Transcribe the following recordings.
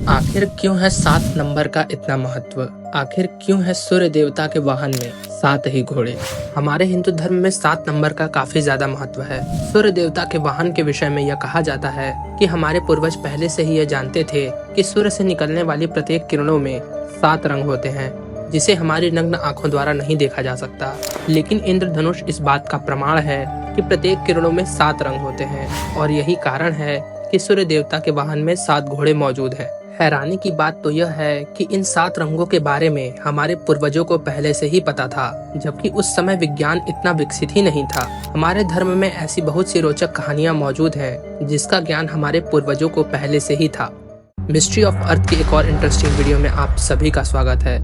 आखिर क्यों है 7 नंबर का इतना महत्व? आखिर क्यों है सूर्य देवता के वाहन में 7 ही घोड़े? हमारे हिंदू धर्म में 7 नंबर का काफी ज्यादा महत्व है। सूर्य देवता के वाहन के विषय में यह कहा जाता है कि हमारे पूर्वज पहले से ही यह जानते थे कि सूर्य से निकलने वाली प्रत्येक किरणों में 7 रंग होते हैं, जिसे हमारी नग्न आंखों द्वारा नहीं देखा जा सकता। लेकिन इंद्रधनुष इस बात का प्रमाण है कि प्रत्येक किरणों में 7 रंग होते हैं और यही कारण है कि सूर्य देवता के वाहन में 7 घोड़े मौजूद हैं। हैरानी की बात तो यह है कि इन 7 रंगों के बारे में हमारे पूर्वजों को पहले से ही पता था, जबकि उस समय विज्ञान इतना विकसित ही नहीं था। हमारे धर्म में ऐसी बहुत सी रोचक कहानियां मौजूद हैं, जिसका ज्ञान हमारे पूर्वजों को पहले से ही था। मिस्ट्री ऑफ अर्थ की एक और इंटरेस्टिंग वीडियो में आप सभी का स्वागत है।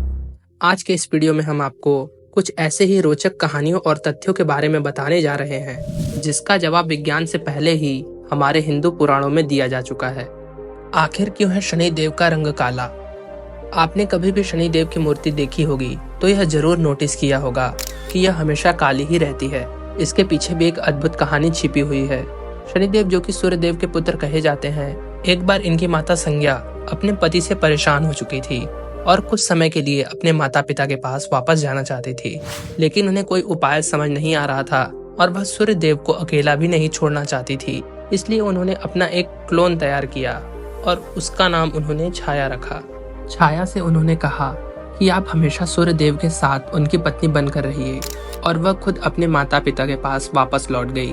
आज के इस वीडियो में हम आपको कुछ ऐसे ही रोचक कहानियों और तथ्यों के बारे में बताने जा रहे हैं, जिसका जवाब विज्ञान से पहले ही हमारे हिंदू पुराणों में दिया जा चुका है। आखिर क्यों है शनि देव का रंग काला? आपने कभी भी शनि देव की मूर्ति देखी होगी तो यह जरूर नोटिस किया होगा कि यह हमेशा काली ही रहती है। इसके पीछे भी एक अद्भुत कहानी छिपी हुई है। शनिदेव, जो कि सूर्य देव के पुत्र कहे जाते हैं, एक बार इनकी माता संज्ञा अपने पति से परेशान हो चुकी थी और कुछ समय के लिए अपने माता पिता के पास वापस जाना चाहती थी, लेकिन उन्हें कोई उपाय समझ नहीं आ रहा था और वह सूर्य देव को अकेला भी नहीं छोड़ना चाहती थी। इसलिए उन्होंने अपना एक क्लोन तैयार किया और उसका नाम उन्होंने छाया रखा। छाया से उन्होंने कहा कि आप हमेशा सूर्य देव के साथ उनकी पत्नी बनकर रहिए, और वह खुद अपने माता पिता के पास वापस लौट गई।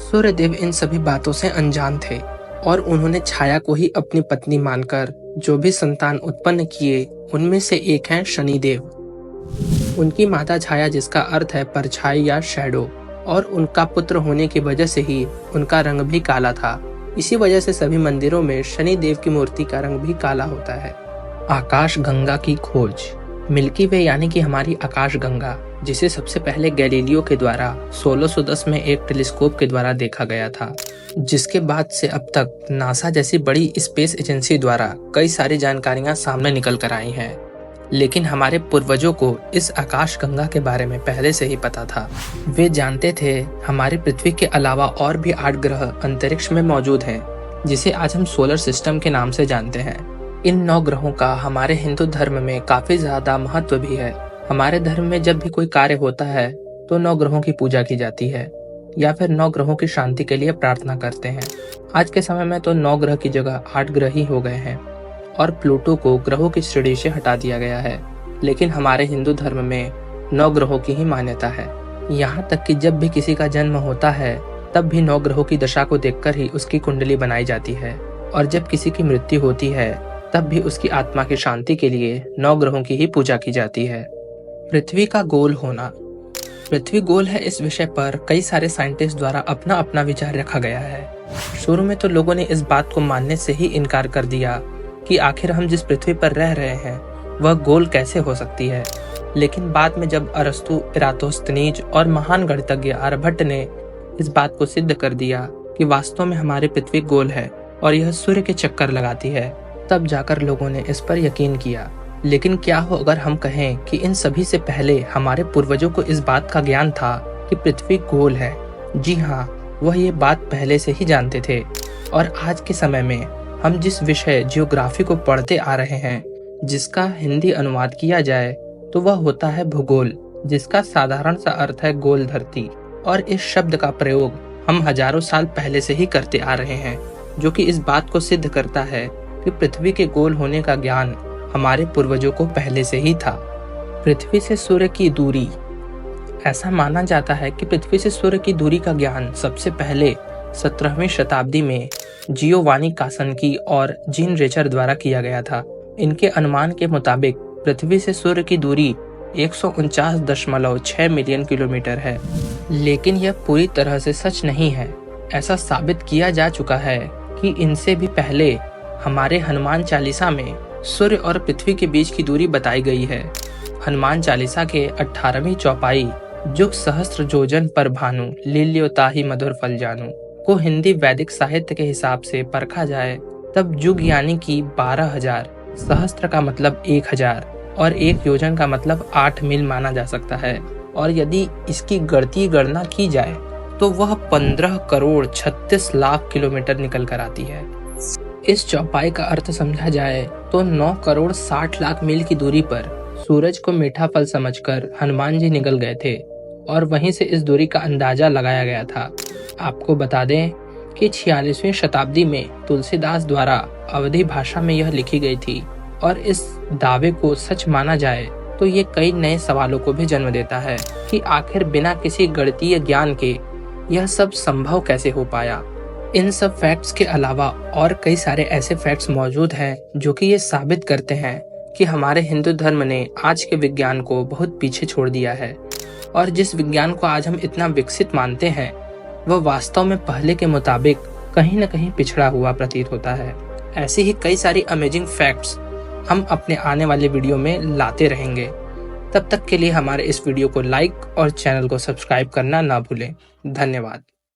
सूर्य देव इन सभी बातों से अनजान थे और उन्होंने छाया को ही अपनी पत्नी मानकर जो भी संतान उत्पन्न किए, उनमें से एक है शनिदेव। उनकी माता छाया, जिसका अर्थ है परछाई या शैडो, और उनका पुत्र होने की वजह से ही उनका रंग भी काला था। इसी वजह से सभी मंदिरों में शनि देव की मूर्ति का रंग भी काला होता है। आकाश गंगा की खोज। मिल्की वे यानी कि हमारी आकाश गंगा, जिसे सबसे पहले गैलीलियो के द्वारा 1610 में एक टेलीस्कोप के द्वारा देखा गया था, जिसके बाद से अब तक नासा जैसी बड़ी स्पेस एजेंसी द्वारा कई सारी जानकारियां सामने निकल कर आई हैं। लेकिन हमारे पूर्वजों को इस आकाश गंगा के बारे में पहले से ही पता था। वे जानते थे हमारी पृथ्वी के अलावा और भी 8 ग्रह अंतरिक्ष में मौजूद हैं, जिसे आज हम सोलर सिस्टम के नाम से जानते हैं। इन 9 ग्रहों का हमारे हिंदू धर्म में काफी ज्यादा महत्व भी है। हमारे धर्म में जब भी कोई कार्य होता है तो 9 ग्रहों की पूजा की जाती है या फिर 9 ग्रहों की शांति के लिए प्रार्थना करते हैं। आज के समय में तो 9 ग्रह की जगह 8 ग्रह ही हो गए हैं और प्लूटो को ग्रहों की श्रेणी से हटा दिया गया है। लेकिन हमारे हिंदू धर्म में 9 ग्रहों की ही मान्यता है। यहाँ तक कि जब भी किसी का जन्म होता है तब भी 9 ग्रहों की दशा को देखकर ही उसकी कुंडली बनाई जाती है, और जब किसी की मृत्यु होती है तब भी उसकी आत्मा की शांति के लिए 9 ग्रहों की ही पूजा की जाती है। पृथ्वी का गोल होना। पृथ्वी गोल है, इस विषय पर कई सारे साइंटिस्ट द्वारा अपना अपना विचार रखा गया है। शुरू में तो लोगों ने इस बात को मानने से ही इनकार कर दिया कि आखिर हम जिस पृथ्वी पर रह रहे हैं वह गोल कैसे हो सकती है। लेकिन बाद में जब अरस्तु, इरातोस्थनीज और महान गणितज्ञ आर्यभट्ट ने इस बात को सिद्ध कर दिया कि वास्तव में हमारी पृथ्वी गोल है और यह सूर्य के चक्कर लगाती है, तब जाकर लोगों ने इस पर यकीन किया। लेकिन क्या हो अगर हम कहें कि इन सभी से पहले हमारे पूर्वजों को इस बात का ज्ञान था कि पृथ्वी गोल है। जी हाँ, वह ये बात पहले से ही जानते थे। और आज के समय में हम जिस विषय जियोग्राफी को पढ़ते आ रहे हैं, जिसका हिंदी अनुवाद किया जाए तो वह होता है भूगोल, जिसका साधारण सा अर्थ है गोल धरती। और इस शब्द का प्रयोग हम हजारों साल पहले से ही करते आ रहे हैं, जो कि इस बात को सिद्ध करता है कि पृथ्वी के गोल होने का ज्ञान हमारे पूर्वजों को पहले से ही था। पृथ्वी से सूर्य की दूरी। ऐसा माना जाता है कि पृथ्वी से सूर्य की दूरी का ज्ञान सबसे पहले 17वीं शताब्दी में जियोवानी कासनकी और जीन रेचर द्वारा किया गया था। इनके अनुमान के मुताबिक पृथ्वी से सूर्य की दूरी 149.6 मिलियन किलोमीटर है। लेकिन यह पूरी तरह से सच नहीं है। ऐसा साबित किया जा चुका है कि इनसे भी पहले हमारे हनुमान चालीसा में सूर्य और पृथ्वी के बीच की दूरी बताई गई है। हनुमान चालीसा के 18वीं चौपाई जुग सहस्त्र जोजन पर भानु लील्यो ताहि मधुर फल जानू को हिंदी वैदिक साहित्य के हिसाब से परखा जाए तब जुग यानी कि 12,000, सहस्त्र का मतलब 1,000 और 1 योजन का मतलब 8 मील माना जा सकता है। और यदि इसकी गणितीय गणना की जाए तो वह 15 करोड़ 36 लाख किलोमीटर निकल कर आती है। इस चौपाई का अर्थ समझा जाए तो 9 करोड़ 60 लाख मील की दूरी पर सूरज को मीठा फल समझकर हनुमान जी निकल गए थे और वहीं से इस दूरी का अंदाजा लगाया गया था। आपको बता दें कि 46वीं शताब्दी में तुलसीदास द्वारा अवधी भाषा में यह लिखी गई थी और इस दावे को सच माना जाए तो ये कई नए सवालों को भी जन्म देता है कि आखिर बिना किसी गणितीय ज्ञान के यह सब संभव कैसे हो पाया। इन सब फैक्ट्स के अलावा और कई सारे ऐसे फैक्ट्स मौजूद हैं जो कि ये साबित करते हैं कि हमारे हिंदू धर्म ने आज के विज्ञान को बहुत पीछे छोड़ दिया है और जिस विज्ञान को आज हम इतना विकसित मानते हैं वह वास्तव में पहले के मुताबिक कहीं न कहीं पिछड़ा हुआ प्रतीत होता है। ऐसी ही कई सारी अमेजिंग फैक्ट्स हम अपने आने वाले वीडियो में लाते रहेंगे। तब तक के लिए हमारे इस वीडियो को लाइक और चैनल को सब्सक्राइब करना ना भूलें। धन्यवाद।